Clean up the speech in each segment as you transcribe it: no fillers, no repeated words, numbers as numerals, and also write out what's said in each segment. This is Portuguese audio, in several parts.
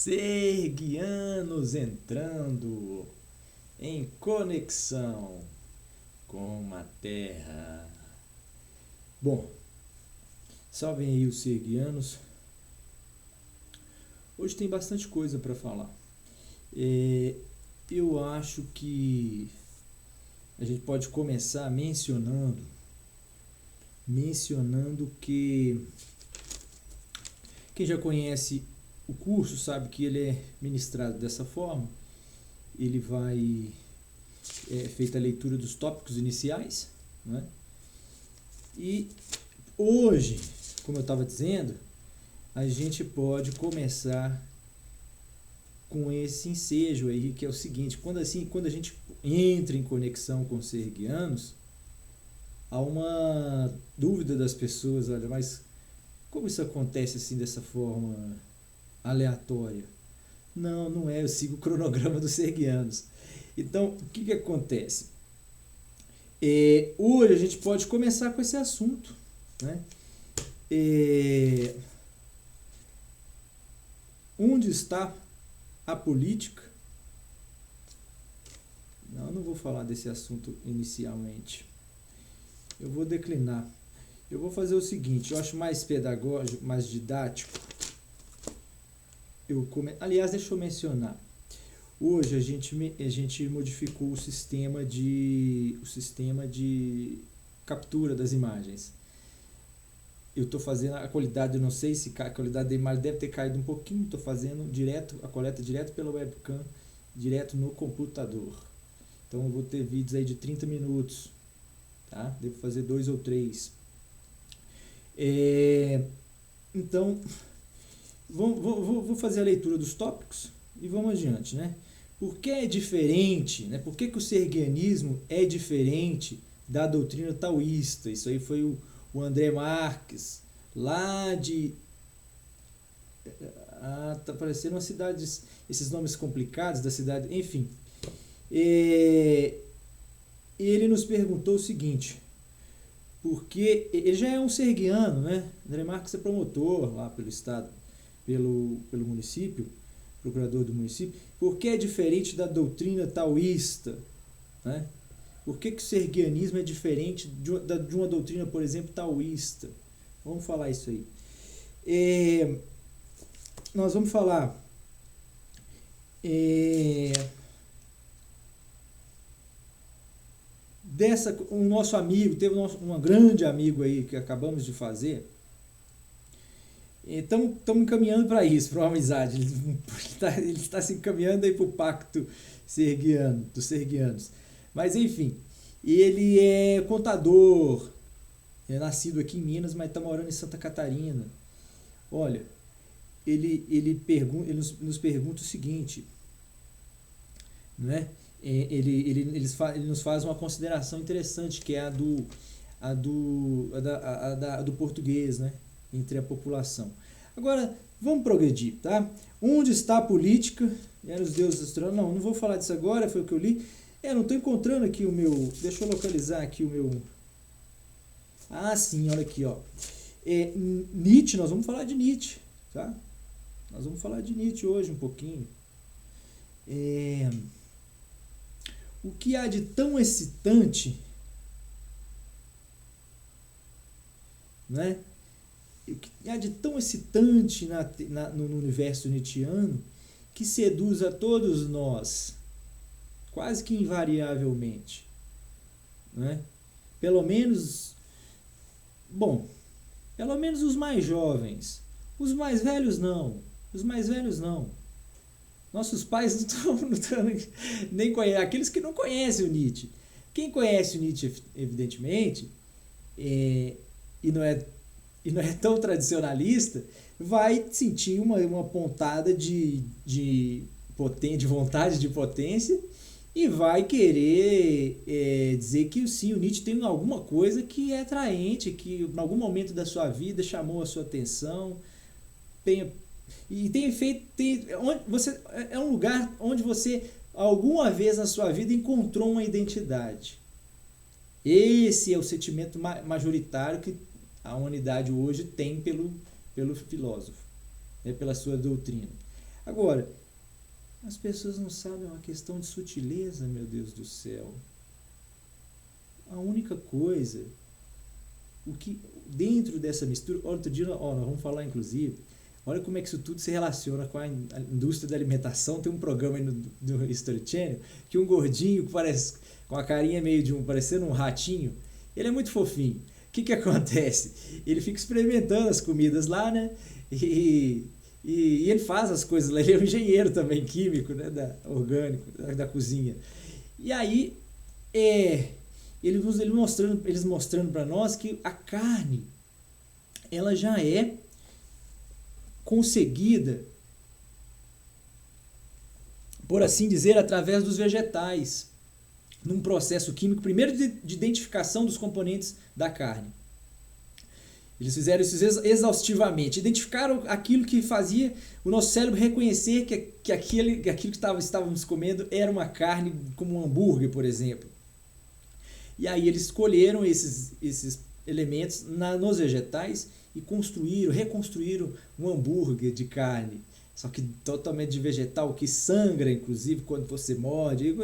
Sergianos entrando em conexão com a Terra. Bom, salvem aí os sergianos. Hoje tem bastante coisa para falar. Eu acho que a gente pode começar mencionando que quem já conhece o curso sabe que ele é ministrado dessa forma. Ele vai feita a leitura dos tópicos iniciais, né? E hoje, como eu estava dizendo, a gente pode começar com esse ensejo aí, que é o seguinte: quando a gente entra em conexão com os sergianos, há uma dúvida das pessoas: olha, mas como isso acontece assim dessa forma aleatória? Não é, eu sigo o cronograma dos sergianos. Então, o que acontece? Hoje a gente pode começar com esse assunto, né? Onde está a política? Não vou falar desse assunto inicialmente. Eu vou declinar. Eu vou fazer o seguinte: eu acho mais pedagógico, mais didático. Aliás, deixa eu mencionar. Hoje a gente modificou o sistema de captura das imagens. Eu estou fazendo a qualidade, eu não sei se a qualidade da imagem deve ter caído um pouquinho. Estou fazendo a coleta direto pela webcam, direto no computador. Então eu vou ter vídeos aí de 30 minutos. Tá? Devo fazer 2 ou 3. Então, vou fazer a leitura dos tópicos e vamos adiante, né? Por que é diferente, né? Por que o sergianismo é diferente da doutrina taoísta? Isso aí foi o André Marques, lá de... tá parecendo uma cidade, esses nomes complicados da cidade, enfim. Ele nos perguntou o seguinte: porque ele já é um sergiano, né? André Marques é promotor lá pelo estado, pelo município, procurador do município. Por que é diferente da doutrina taoísta, né? Por que o sergianismo é diferente de uma doutrina, por exemplo, taoísta? Vamos falar isso aí. Nós vamos falar um nosso amigo, teve um grande amigo aí que acabamos de fazer. Então, estamos encaminhando para isso, para uma amizade. Ele está se encaminhando aí para o pacto sergiano, dos sergianos. Mas, enfim, ele é contador, é nascido aqui em Minas, mas está morando em Santa Catarina. Olha, ele nos pergunta o seguinte, né? Ele nos faz uma consideração interessante, que é a do português, né? Entre a população. Agora, vamos progredir, tá? Onde está a política? Eram os deuses astronômicos? Não vou falar disso agora, foi o que eu li. Não estou encontrando aqui o meu... Deixa eu localizar aqui o meu... Ah, sim, olha aqui, ó. Nietzsche, nós vamos falar de Nietzsche, tá? Nós vamos falar de Nietzsche hoje um pouquinho. O que há de tão excitante, né? O que há de tão excitante no universo nietzschiano que seduz a todos nós, quase que invariavelmente, né? Pelo menos os mais jovens. Os mais velhos não. Nossos pais não estão nem conhecem. Aqueles que não conhecem o Nietzsche. Quem conhece o Nietzsche, evidentemente, e não é tão tradicionalista, vai sentir uma pontada de vontade de potência e vai querer dizer que sim, o Nietzsche tem alguma coisa que é atraente, que em algum momento da sua vida chamou a sua atenção, é um lugar onde você alguma vez na sua vida encontrou uma identidade. Esse é o sentimento majoritário que a humanidade hoje tem pelo filósofo, né, pela sua doutrina. Agora, as pessoas não sabem, é uma questão de sutileza, meu Deus do céu. A única coisa, o que dentro dessa mistura, outro dia, nós vamos falar inclusive, olha como é que isso tudo se relaciona com a indústria da alimentação. Tem um programa aí no History Channel que um gordinho que parece com a carinha meio de parecendo um ratinho, ele é muito fofinho. O que acontece? Ele fica experimentando as comidas lá, né? E ele faz as coisas lá. Ele é um engenheiro também, químico, né? Orgânico, da cozinha. E aí, eles mostrando para nós que a carne, ela já é conseguida, por assim dizer, através dos vegetais, num processo químico, primeiro de identificação dos componentes da carne. Eles fizeram isso exaustivamente, identificaram aquilo que fazia o nosso cérebro reconhecer que aquilo que estávamos comendo era uma carne, como um hambúrguer, por exemplo. E aí eles escolheram esses elementos nos vegetais e reconstruíram um hambúrguer de carne, só que totalmente de vegetal, que sangra, inclusive, quando você morde.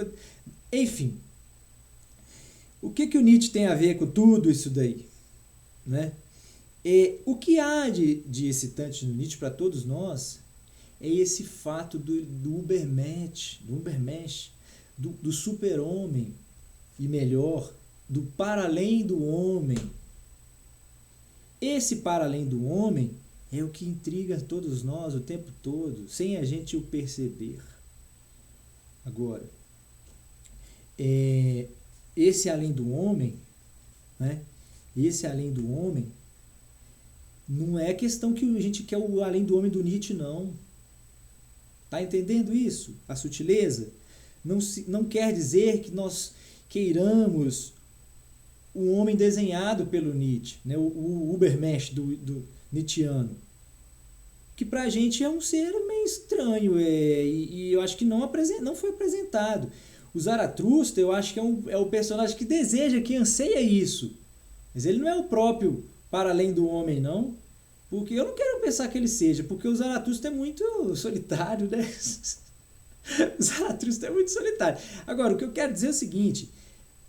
Enfim, o que o Nietzsche tem a ver com tudo isso daí? Né? O que há de excitante no Nietzsche para todos nós é esse fato do Übermensch, do super-homem, e melhor, do para-além do homem. Esse para-além do homem é o que intriga todos nós o tempo todo, sem a gente o perceber. Agora, esse além do homem, né? Esse além do homem não é questão que a gente quer o além do homem do Nietzsche, não. Tá entendendo isso? A sutileza? Não quer dizer que nós queiramos o homem desenhado pelo Nietzsche, né? o Übermensch do Nietzscheano, que pra gente é um ser meio estranho, e eu acho que não foi apresentado. O Zaratustra, eu acho que é o personagem que deseja, que anseia isso, mas ele não é o próprio para além do homem, não, porque eu não quero pensar que ele seja, porque o Zaratustra é muito solitário, né? O Zaratustra é muito solitário. Agora, o que eu quero dizer é o seguinte: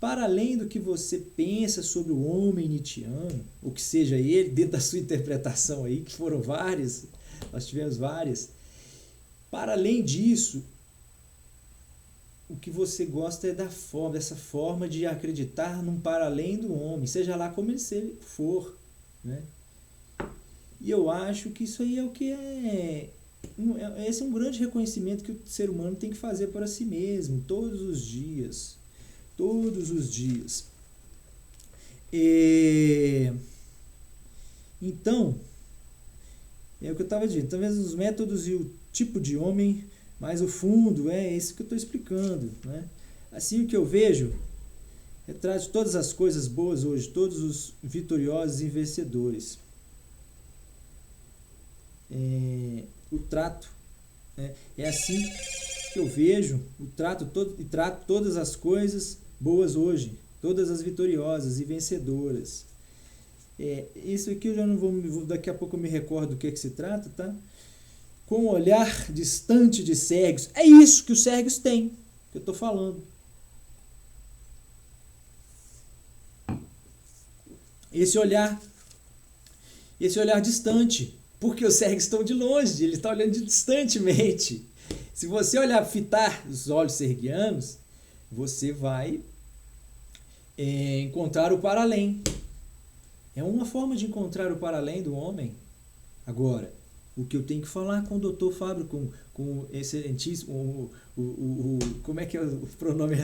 para além do que você pensa sobre o homem nietzschiano, ou que seja ele, dentro da sua interpretação aí, que foram várias, nós tivemos várias, para além disso, o que você gosta é dessa forma de acreditar num para além do homem, seja lá como ele for, né? E eu acho que isso aí é o que esse é um grande reconhecimento que o ser humano tem que fazer para si mesmo, todos os dias. Todos os dias. Então, é o que eu estava dizendo, talvez os métodos e o tipo de homem, mas o fundo é esse que eu estou explicando, né? Assim, o que eu vejo retrata todas as coisas boas hoje, todos os vitoriosos e vencedores. O trato, né? É assim que eu vejo trato todas as coisas boas hoje, todas as vitoriosas e vencedoras. Isso aqui eu já não vou, daqui a pouco eu me recordo do que se trata, tá? Com um olhar distante de cegos. É isso que os cegos têm, que eu estou falando. Esse olhar distante, porque os cegos estão de longe, ele está olhando distantemente. Se você olhar, fitar os olhos serguianos, você vai encontrar o para-além. É uma forma de encontrar o para-além do homem. Agora, o que eu tenho que falar com o Dr. Fábio, com o excelentíssimo, como é que é o pronome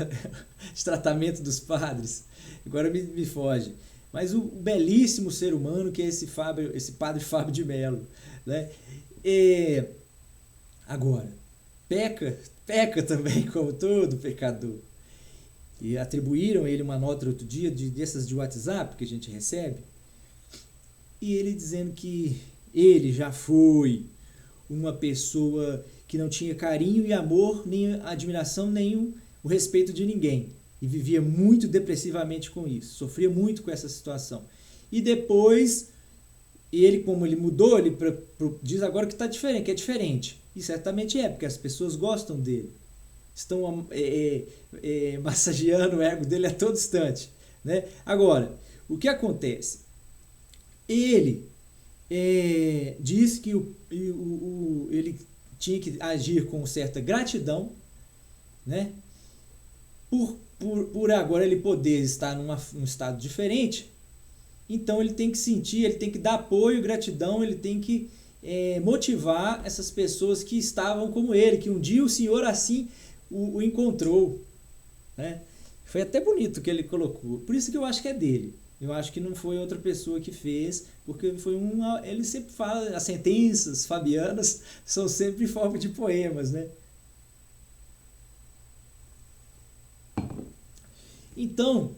de tratamento dos padres? Agora me foge. Mas o belíssimo ser humano que é esse padre Fábio de Mello, né? Agora, peca também como todo pecador. E atribuíram a ele uma nota outro dia, dessas de WhatsApp que a gente recebe, e ele dizendo que ele já foi uma pessoa que não tinha carinho e amor, nem admiração, nem o respeito de ninguém. E vivia muito depressivamente com isso, sofria muito com essa situação. E depois ele, como ele mudou, ele diz agora que está diferente, que é diferente. E certamente é, porque as pessoas gostam dele. Estão massageando o ego dele a todo instante. Né? Agora, o que acontece? Ele diz que ele tinha que agir com certa gratidão, né? Por agora ele poder estar num estado diferente. Então ele tem que sentir, ele tem que dar apoio, gratidão, ele tem que motivar essas pessoas que estavam como ele, que um dia o Senhor assim o encontrou. Né? Foi até bonito que ele colocou. Por isso que eu acho que é dele. Eu acho que não foi outra pessoa que fez, porque foi ele sempre fala, as sentenças fabianas são sempre em forma de poemas, né? Então,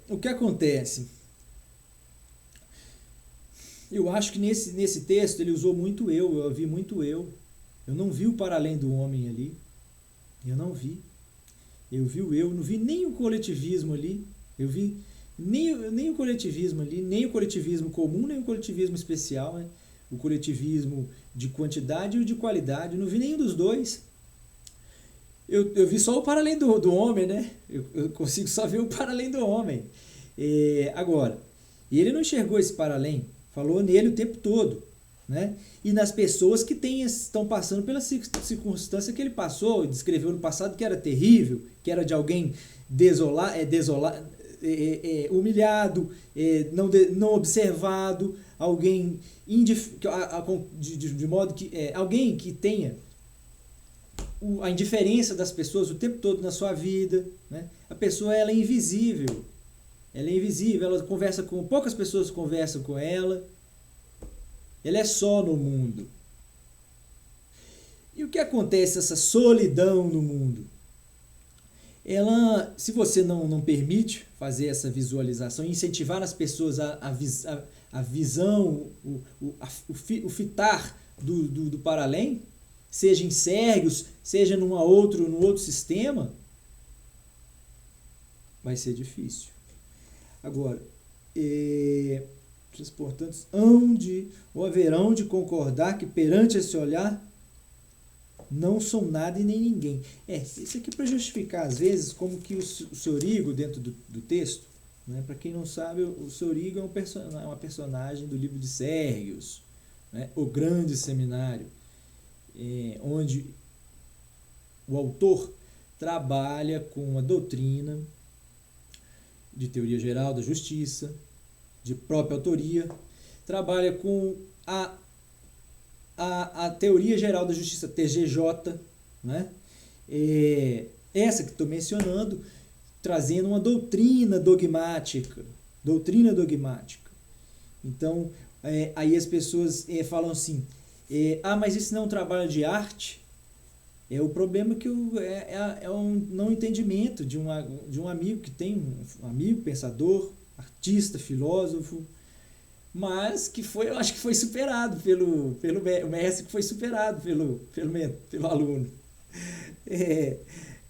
o que acontece? Eu acho que nesse texto ele usou muito eu ouvi muito eu. Eu não vi o para além do homem ali. Eu não vi. Eu vi o eu, não vi nem o coletivismo ali. Eu vi nem o coletivismo ali, nem o coletivismo comum, nem o coletivismo especial, né? O coletivismo de quantidade e o de qualidade. Eu não vi nenhum dos dois. Eu vi só o para além do homem, né? Eu consigo só ver o para além do homem. Agora, ele não enxergou esse para além, falou nele o tempo todo. Né? E nas pessoas que estão passando pela circunstância que ele passou, descreveu no passado que era terrível, que era de alguém humilhado, não observado, alguém de modo que alguém que tenha a indiferença das pessoas o tempo todo na sua vida. Né? A pessoa ela é invisível, ela conversa com poucas pessoas, conversam com ela. Ela é só no mundo. E o que acontece essa solidão no mundo? Ela, se você não permite fazer essa visualização, incentivar nas pessoas a visão, o fitar do para além, seja em Sérgios, seja no outro sistema, vai ser difícil. Agora, portanto, haverão de concordar que perante esse olhar não são nada e nem ninguém. Isso aqui para justificar, às vezes, como que o Sorigo, dentro do texto, né, para quem não sabe, o Sorigo é uma personagem do livro de Sérgios, né, o grande seminário, onde o autor trabalha com a doutrina de teoria geral da justiça, de própria autoria, trabalha com a teoria geral da justiça, TGJ, né? Essa que estou mencionando, trazendo uma doutrina dogmática. Então, aí as pessoas falam assim, mas isso não é um trabalho de arte? O problema que é um não entendimento de um amigo que tem um amigo pensador, artista, filósofo, mas que eu acho que foi superado pelo mestre, que foi superado pelo aluno.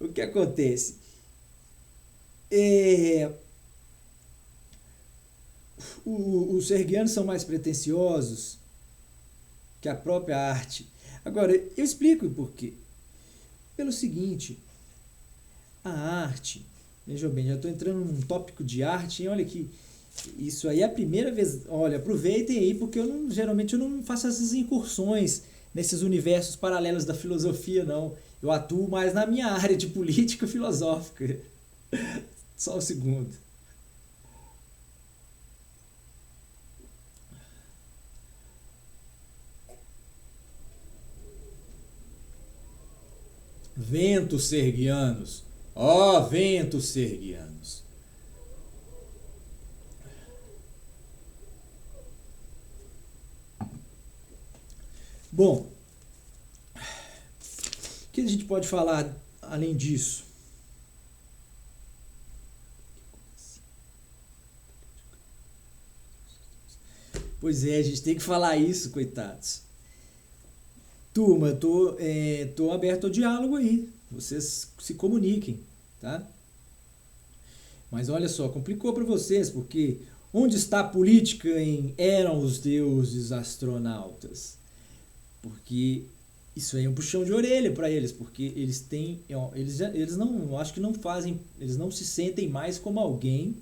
O que acontece? Os sergianos são mais pretensiosos que a própria arte. Agora, eu explico o porquê. Pelo seguinte, a arte, veja bem, já estou entrando num tópico de arte, hein? Olha aqui, isso aí é a primeira vez, olha, aproveitem aí, porque geralmente eu não faço essas incursões nesses universos paralelos da filosofia, não. Eu atuo mais na minha área de política filosófica. Só um segundo. Ventos sergianos, ó ventos sergianos. Bom, o que a gente pode falar além disso? Pois a gente tem que falar isso, coitados. Turma, tô aberto ao diálogo aí. Vocês se comuniquem, tá? Mas olha só, complicou para vocês, porque Onde está a política em Eram os deuses astronautas? Porque isso aí é um puxão de orelha para eles, porque eles têm, eles não, acho que não fazem, eles não se sentem mais como alguém,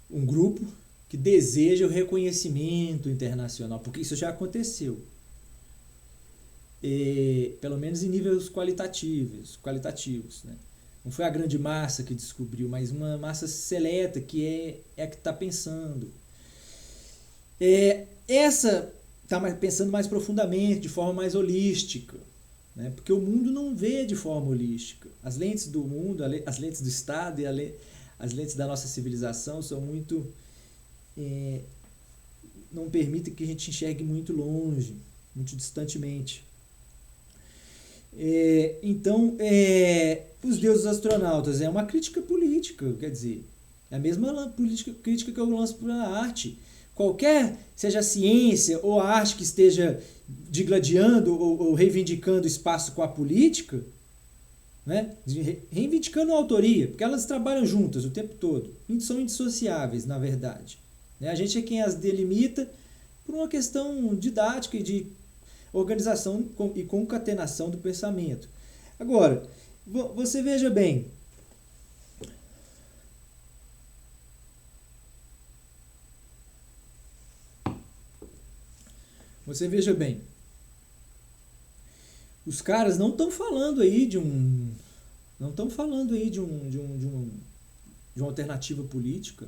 um grupo que deseja o reconhecimento internacional, porque isso já aconteceu. Pelo menos em níveis qualitativos, né? Não foi a grande massa que descobriu, mas uma massa seleta que é a que está pensando. Essa está pensando mais profundamente, de forma mais holística, né? Porque o mundo não vê de forma holística. As lentes do mundo, as lentes do Estado e as lentes da nossa civilização são muito... não permitem que a gente enxergue muito longe, muito distantemente. Então, os deuses astronautas é uma crítica política, quer dizer, é a mesma crítica que eu lanço para a arte. Qualquer, seja a ciência ou a arte que esteja digladiando ou reivindicando espaço com a política, né? Reivindicando a autoria, porque elas trabalham juntas o tempo todo, são indissociáveis, na verdade. A gente é quem as delimita por uma questão didática e de organização e concatenação do pensamento. Agora, você veja bem, os caras não estão falando aí de uma alternativa política.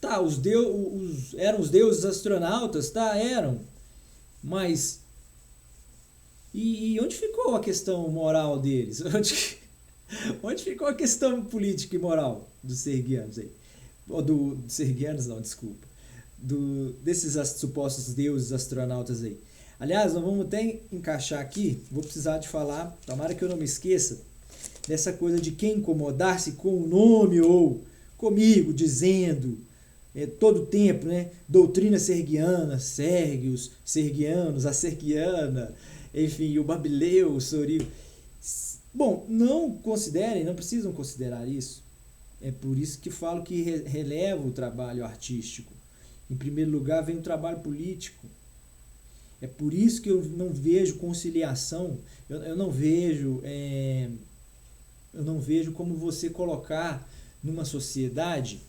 Tá, eram os deuses astronautas, tá, eram. Mas e onde ficou a questão moral deles? Onde ficou a questão política e moral dos serguianos aí? Ou dos serguianos não, desculpa. Desses supostos deuses astronautas aí. Aliás, nós vamos até encaixar aqui, vou precisar de falar, tomara que eu não me esqueça, dessa coisa de quem incomodar-se com o nome ou comigo, dizendo... todo o tempo, né? Doutrina serguiana, sérgios, serguianos, a sergiana, enfim, o babileu, o sorio. Bom, não precisam considerar isso. É por isso que falo que relevo o trabalho artístico. Em primeiro lugar vem o trabalho político. É por isso que eu não vejo conciliação, eu não vejo como você colocar numa sociedade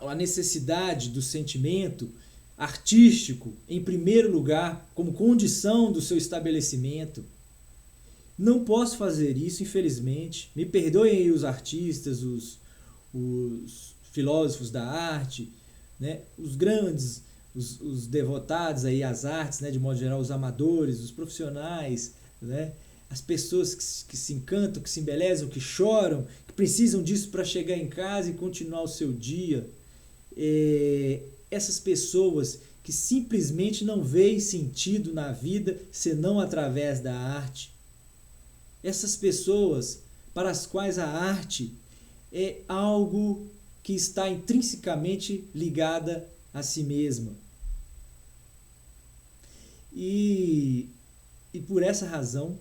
a necessidade do sentimento artístico em primeiro lugar, como condição do seu estabelecimento. Não posso fazer isso, infelizmente. Me perdoem aí os artistas, os filósofos da arte, né? Os grandes, os devotados aí às artes, né? De modo geral, os amadores, os profissionais, né? As pessoas que se encantam, que se embelezam, que choram, que precisam disso para chegar em casa e continuar o seu dia. Essas pessoas que simplesmente não veem sentido na vida senão através da arte. Essas pessoas para as quais a arte é algo que está intrinsecamente ligada a si mesma. E por essa razão,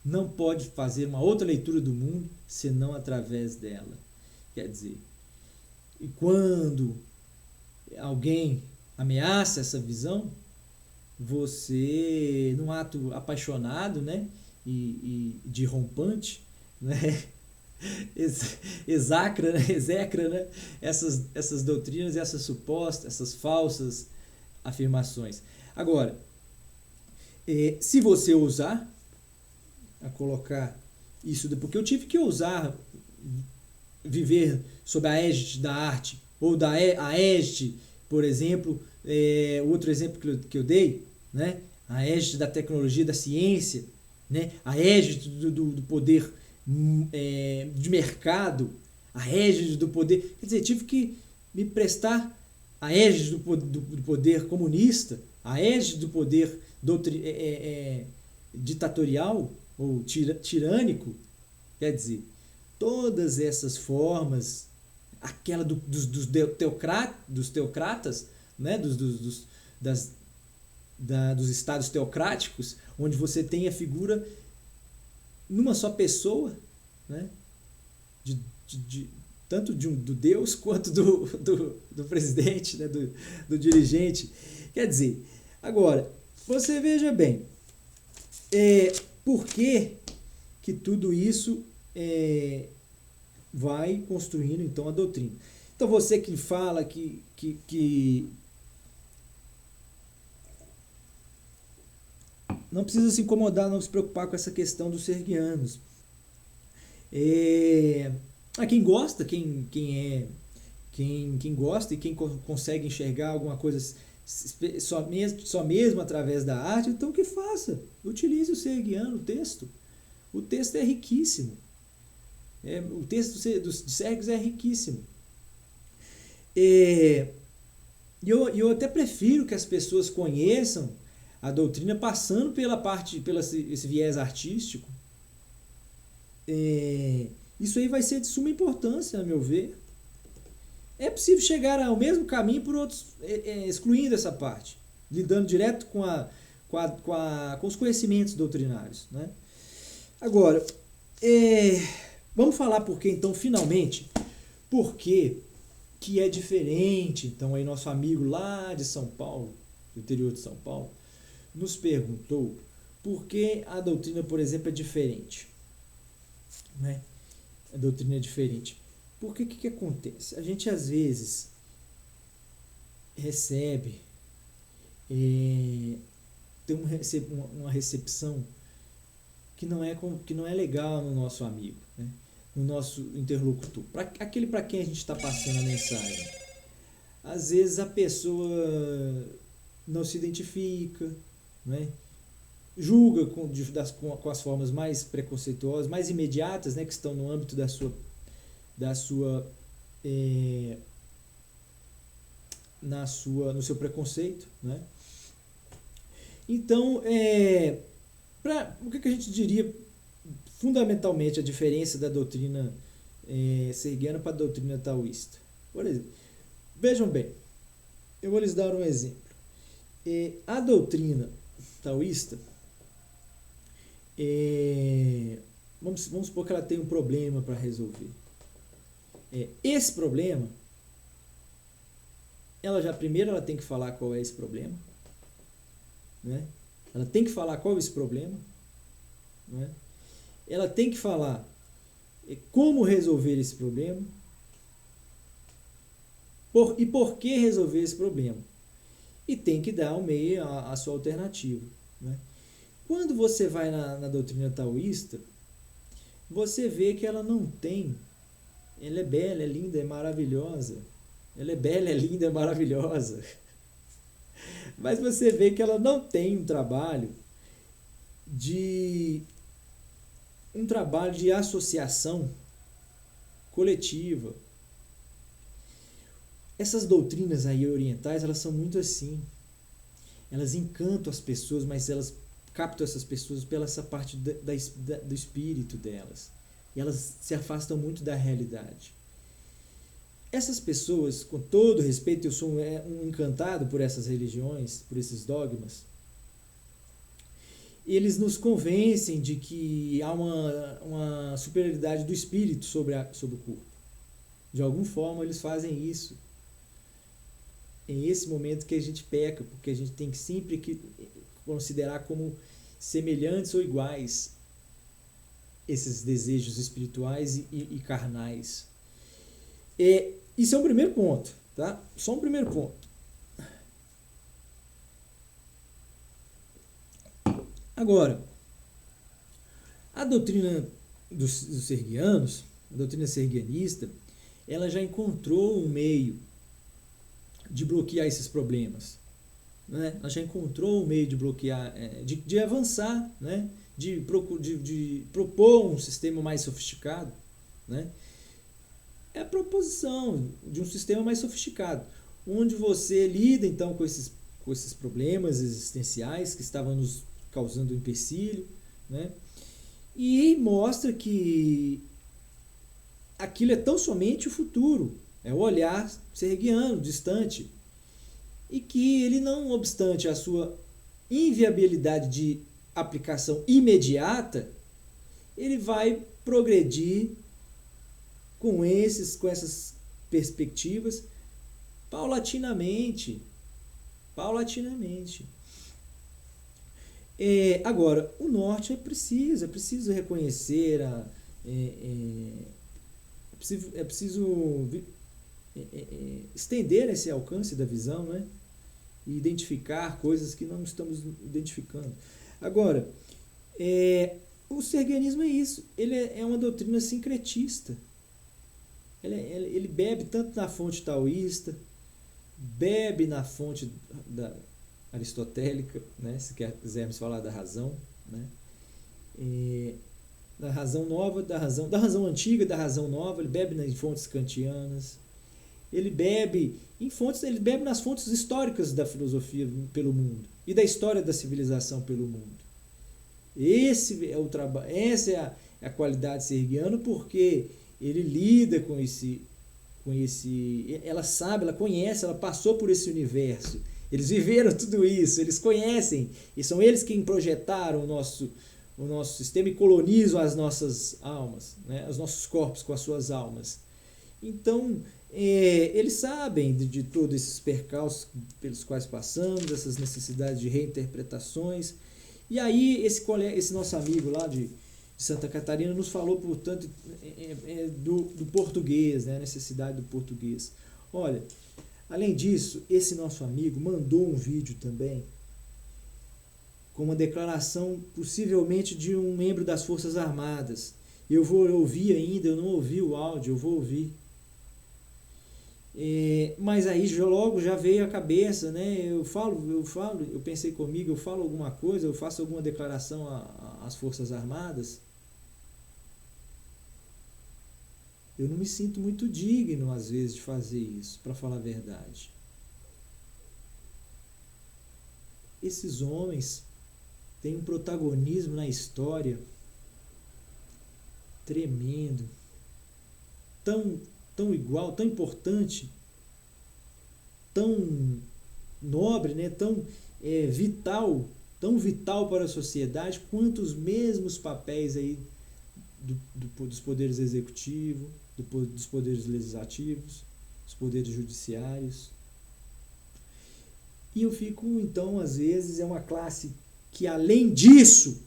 não pode fazer uma outra leitura do mundo senão através dela. Quer dizer, e quando alguém ameaça essa visão, você, num ato apaixonado, né, e de rompante, né, execra, né, essas doutrinas, essas supostas, essas falsas afirmações. Agora, se você ousar a colocar isso, porque eu tive que ousar viver sob a égide da arte, ou a égide, por exemplo, outro exemplo que eu dei, né? A égide da tecnologia, da ciência, né? A égide do poder de mercado, a égide do poder... Quer dizer, tive que me prestar a égide do poder comunista, a égide do poder ditatorial ou tirânico. Quer dizer, todas essas formas, aquela dos teocratas, né? dos estados teocráticos, onde você tem a figura numa só pessoa, né? de tanto do Deus quanto do presidente, né, do dirigente. Quer dizer, agora, você veja bem, por que tudo isso vai construindo então a doutrina. Então você que fala que não precisa se incomodar, não se preocupar com essa questão dos serguianos. Quem gosta, quem gosta e quem consegue enxergar alguma coisa só mesmo através da arte, então que faça. Utilize o serguiano, o texto. O texto é riquíssimo. O texto dos Sérgios é riquíssimo. E eu até prefiro que as pessoas conheçam a doutrina passando pelo esse viés artístico. Isso aí vai ser de suma importância, a meu ver. É possível chegar ao mesmo caminho por outros, excluindo essa parte, lidando direto com os conhecimentos doutrinários, né? Agora, vamos falar então, finalmente, por que é diferente. Então, aí nosso amigo lá de São Paulo, do interior de São Paulo, nos perguntou por que a doutrina, por exemplo, é diferente. Né? A doutrina é diferente. Porque o que acontece? A gente às vezes recebe, tem uma recepção que não é legal no nosso amigo, né? No nosso interlocutor, para quem a gente está passando a mensagem. Às vezes a pessoa não se identifica, né? Julga com as formas mais preconceituosas, mais imediatas, né, que estão no âmbito no seu preconceito, né? Então, o que a gente diria fundamentalmente a diferença da doutrina serguiana para a doutrina taoísta? Por exemplo, vejam bem, eu vou lhes dar um exemplo. A doutrina taoísta, vamos supor que ela tem um problema para resolver. Esse problema, primeiro ela tem que falar qual é esse problema, né? Ela tem que falar qual é esse problema, né? Ela tem que falar como resolver esse problema e por que resolver esse problema. E tem que dar ao meio a sua alternativa, né? Quando você vai na doutrina taoísta, você vê que ela não tem. Ela é bela, é linda, é maravilhosa. Ela é bela, é linda, é maravilhosa. Mas você vê que ela não tem um trabalho de associação coletiva. Essas doutrinas aí orientais, elas são muito assim. Elas encantam as pessoas, mas elas captam essas pessoas pela essa parte do espírito delas. E elas se afastam muito da realidade. Essas pessoas, com todo respeito, eu sou um encantado por essas religiões, por esses dogmas, eles nos convencem de que há uma superioridade do espírito sobre o corpo. De alguma forma eles fazem isso. É esse momento que a gente peca, porque a gente tem que sempre considerar como semelhantes ou iguais esses desejos espirituais e carnais. Isso é um primeiro ponto, tá? Só um primeiro ponto. Agora, a doutrina dos serguianos, a doutrina serguianista, ela já encontrou um meio de bloquear esses problemas, né? Ela já encontrou um meio de bloquear, de avançar, né? De propor um sistema mais sofisticado, né? É a proposição de um sistema mais sofisticado, onde você lida então com esses problemas existenciais que estavam nos causando empecilho, né? E mostra que aquilo é tão somente o futuro, é o olhar serguiano, distante, e que ele, não obstante a sua inviabilidade de aplicação imediata, ele vai progredir com essas perspectivas, paulatinamente. Agora, o norte é preciso reconhecer, é preciso estender esse alcance da visão, né? E identificar coisas que não estamos identificando. Agora, o sergianismo é isso, ele é uma doutrina sincretista. Ele bebe tanto na fonte taoísta, bebe na fonte da aristotélica, né, se quisermos falar da razão, né, da razão nova, da razão antiga, da razão nova. Ele bebe nas fontes kantianas, ele bebe nas fontes históricas da filosofia pelo mundo e da história da civilização pelo mundo. Esse é o trabalho, essa é a qualidade sergiana, porque ele lida com esse, ela sabe, ela conhece, ela passou por esse universo, eles viveram tudo isso, eles conhecem, e são eles quem projetaram o nosso sistema e colonizam as nossas almas, né? Os nossos corpos com as suas almas. Então, eles sabem de todos esses percalços pelos quais passamos, essas necessidades de reinterpretações. E aí esse nosso amigo lá de Santa Catarina nos falou, portanto, do português, né? A necessidade do português. Olha, além disso, esse nosso amigo mandou um vídeo também com uma declaração possivelmente de um membro das Forças Armadas. Eu vou ouvir ainda, eu não ouvi o áudio, eu vou ouvir. Mas aí logo já veio a cabeça, né? Eu pensei comigo, eu falo alguma coisa, eu faço alguma declaração às Forças Armadas. Eu não me sinto muito digno, às vezes, de fazer isso, para falar a verdade. Esses homens têm um protagonismo na história tremendo, tão igual, tão importante, tão nobre, né? Tão vital para a sociedade, quanto os mesmos papéis aí dos poderes executivos, dos poderes legislativos, dos poderes judiciários. E eu fico, então, às vezes, é uma classe que, além disso,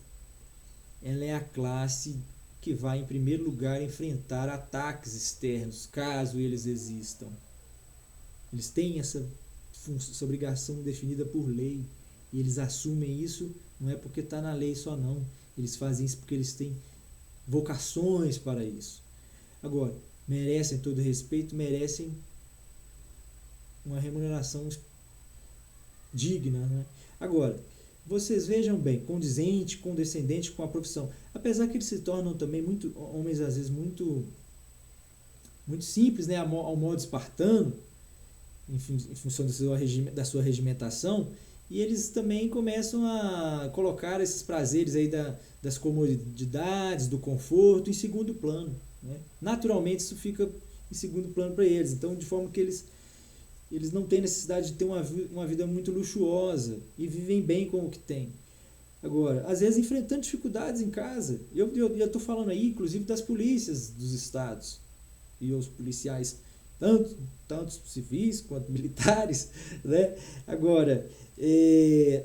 ela é a classe que vai, em primeiro lugar, enfrentar ataques externos, caso eles existam. Eles têm essa obrigação definida por lei, e eles assumem isso, não é porque está na lei só não, eles fazem isso porque eles têm vocações para isso. Agora, merecem todo respeito, merecem uma remuneração digna, né? Agora, vocês vejam bem, condescendente com a profissão, apesar que eles se tornam também homens, às vezes, muito simples, né, ao modo espartano, em função da sua regimentação, e eles também começam a colocar esses prazeres aí das comodidades, do conforto, em segundo plano, né? Naturalmente isso fica em segundo plano para eles, então de forma que eles não têm necessidade de ter uma vida muito luxuosa e vivem bem com o que têm. Agora, às vezes enfrentando dificuldades em casa, eu estou falando aí inclusive das polícias dos estados e os policiais, tanto civis quanto militares, né? Agora, e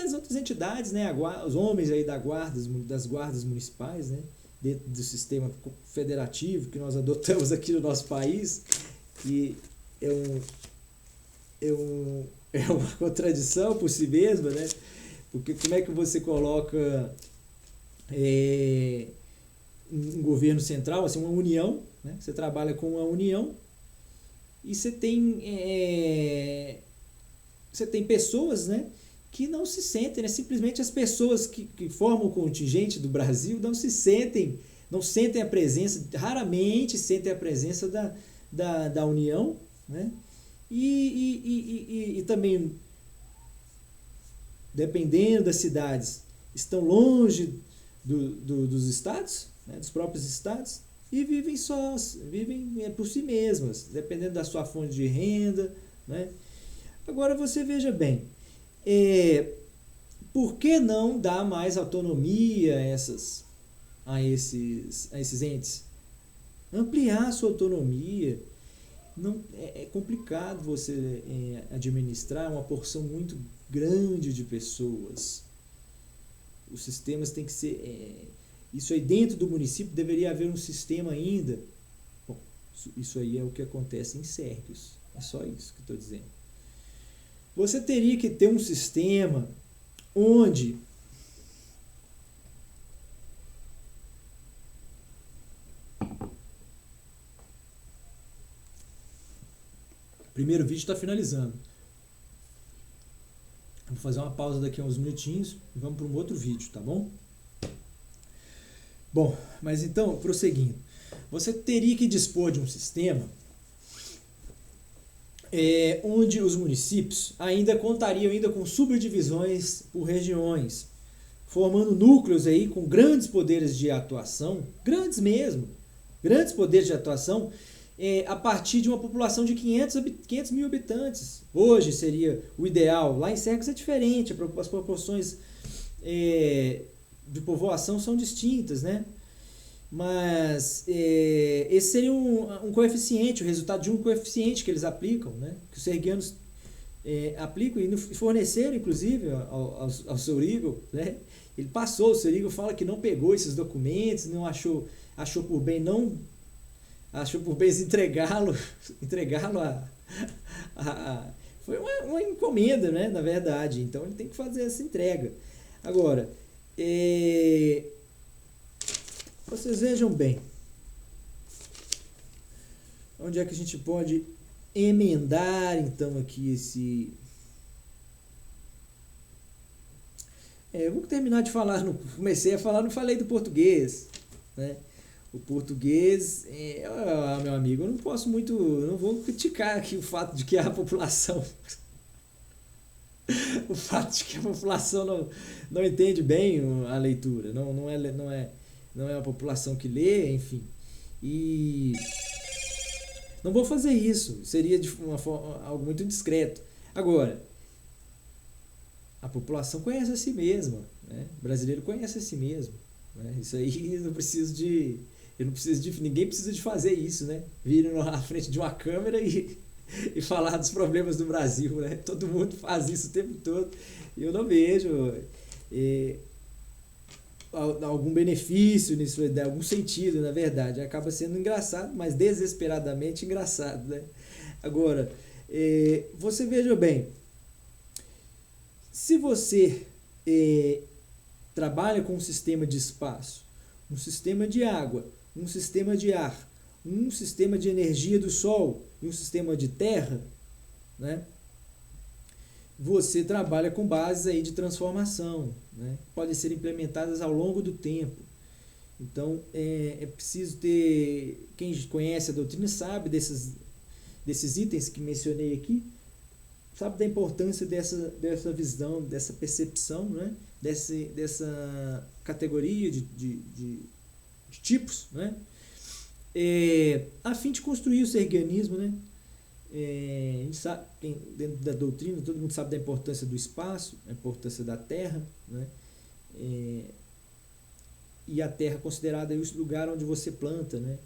as outras entidades, né? Os homens aí das guardas municipais, né? Dentro do sistema federativo que nós adotamos aqui no nosso país, que é uma contradição por si mesma, né? Porque como é que você coloca um governo central, assim, uma união, né? Você trabalha com uma união e você tem pessoas, né, que não se sentem, né? Simplesmente as pessoas que formam o contingente do Brasil não sentem a presença, raramente sentem a presença da união, né? E também, dependendo das cidades, estão longe dos estados, né, dos próprios estados, e vivem por si mesmas, dependendo da sua fonte de renda, né? Agora você veja bem, por que não dar mais autonomia a esses entes? ampliar a sua autonomia. Não, é complicado você administrar uma porção muito grande de pessoas. Os sistemas têm que ser... isso aí dentro do município deveria haver um sistema ainda. Bom, isso aí é o que acontece em Sérgios. É só isso que eu estou dizendo. Você teria que ter um sistema onde o primeiro vídeo está finalizando. Vou fazer uma pausa daqui a uns minutinhos e vamos para um outro vídeo, tá bom? Bom, mas então, prosseguindo. Você teria que dispor de um sistema onde os municípios ainda contariam ainda com subdivisões por regiões, formando núcleos aí com grandes poderes de atuação, grandes mesmo, grandes poderes de atuação, a partir de uma população de 500 mil habitantes. Hoje seria o ideal. Lá em Sérgios é diferente, as proporções de povoação são distintas, né? Mas esse seria um coeficiente, o resultado de um coeficiente que eles aplicam, né? Que os serguianos aplicam e forneceram, inclusive, ao Sr. Igor, né? Ele passou, o Sr. Igor fala que não pegou esses documentos, não achou por bem entregá-lo foi uma encomenda, né, na verdade. Então ele tem que fazer essa entrega. Agora, vocês vejam bem, onde é que a gente pode emendar então aqui esse... eu vou terminar de falar, comecei a falar, não falei do português, né? O português, meu amigo, eu não vou criticar aqui o fato de que a população não entende bem a leitura, não é uma população que lê, enfim, e não vou fazer isso, seria de uma forma, algo muito discreto. Agora, a população conhece a si mesma, né? O brasileiro conhece a si mesmo, né? Isso aí ninguém precisa de fazer isso, né? Vir na frente de uma câmera e falar dos problemas do Brasil, né? Todo mundo faz isso o tempo todo. E eu não vejo algum benefício nisso, algum sentido, na verdade. Acaba sendo engraçado, mas desesperadamente engraçado, né? Agora, você veja bem, se você trabalha com um sistema de espaço, um sistema de água, um sistema de ar, um sistema de energia do sol e um sistema de terra, né? Você trabalha com bases aí de transformação, né? Podem ser implementadas ao longo do tempo. Então, é preciso ter... Quem conhece a doutrina sabe desses itens que mencionei aqui, sabe da importância dessa visão, dessa percepção, né? Dessa categoria de tipos, né? A fim de construir o sergianismo, né? A gente sabe, dentro da doutrina, todo mundo sabe da importância do espaço, a importância da terra, né? E a terra considerada o lugar onde você planta, né?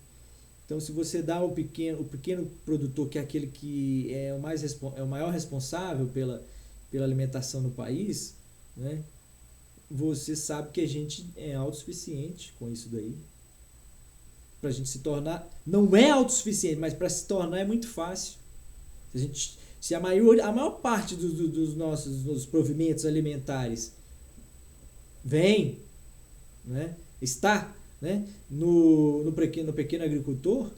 Então, se você dá o pequeno produtor, que é aquele que é o maior responsável pela alimentação no país, né? Você sabe que a gente é autossuficiente com isso daí. Para a gente se tornar... Não é autossuficiente, mas para se tornar é muito fácil. Se a maior parte dos nossos provimentos alimentares vem, né, está, né, no pequeno agricultor,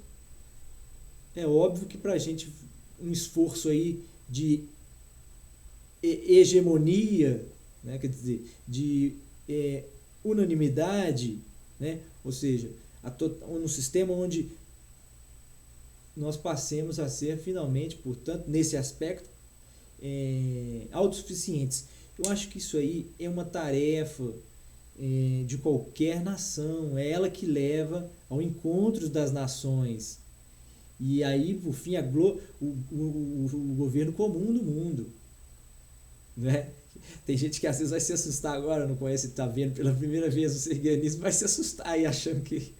é óbvio que para a gente um esforço aí de hegemonia, né, quer dizer, de unanimidade, né, ou seja, um sistema onde nós passemos a ser finalmente, portanto, nesse aspecto, autossuficientes. Eu acho que isso aí é uma tarefa de qualquer nação, é ela que leva ao encontro das nações e aí, por fim, o governo comum do mundo, né? Tem gente que às vezes vai se assustar agora, não conhece, está vendo pela primeira vez o sergianismo, vai se assustar aí achando que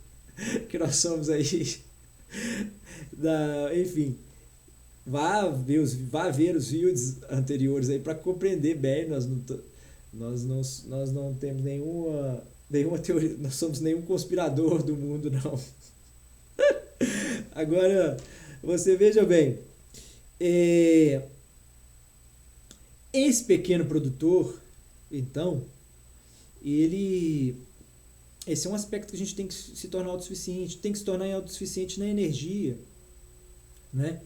nós somos aí Enfim, vá ver os vídeos anteriores aí para compreender bem. Nós não temos nenhuma teoria, não somos nenhum conspirador do mundo, não. Agora, você veja bem, é, esse pequeno produtor, então, ele esse é um aspecto que a gente tem que se tornar autossuficiente, tem que se tornar autossuficiente na energia, né?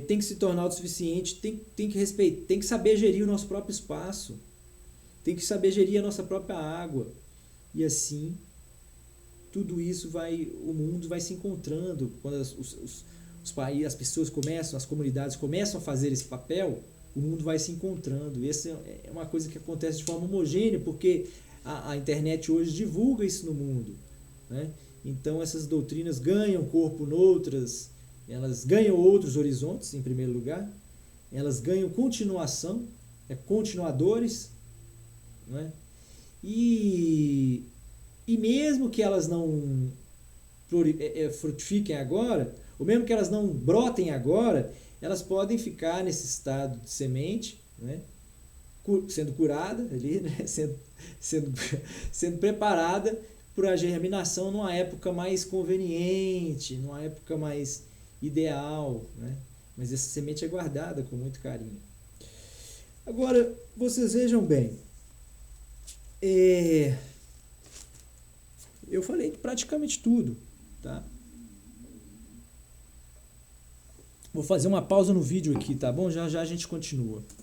Tem que se tornar autossuficiente, tem que respeitar, tem que saber gerir o nosso próprio espaço, tem que saber gerir a nossa própria água. E assim, tudo isso o mundo vai se encontrando. Quando os países, as pessoas começam, as comunidades começam a fazer esse papel, o mundo vai se encontrando. Essa é uma coisa que acontece de forma homogênea, porque a internet hoje divulga isso no mundo, né? Então essas doutrinas ganham corpo noutras, elas ganham outros horizontes, em primeiro lugar, elas ganham continuação, continuadores, né? E mesmo que elas não frutifiquem agora, ou mesmo que elas não brotem agora, elas podem ficar nesse estado de semente, né? Sendo curada ali, né? sendo preparada para a germinação numa época mais conveniente, numa época mais ideal, né? Mas essa semente é guardada com muito carinho. Agora, vocês vejam bem, eu falei praticamente tudo, tá? Vou fazer uma pausa no vídeo aqui, tá bom? Já já a gente continua.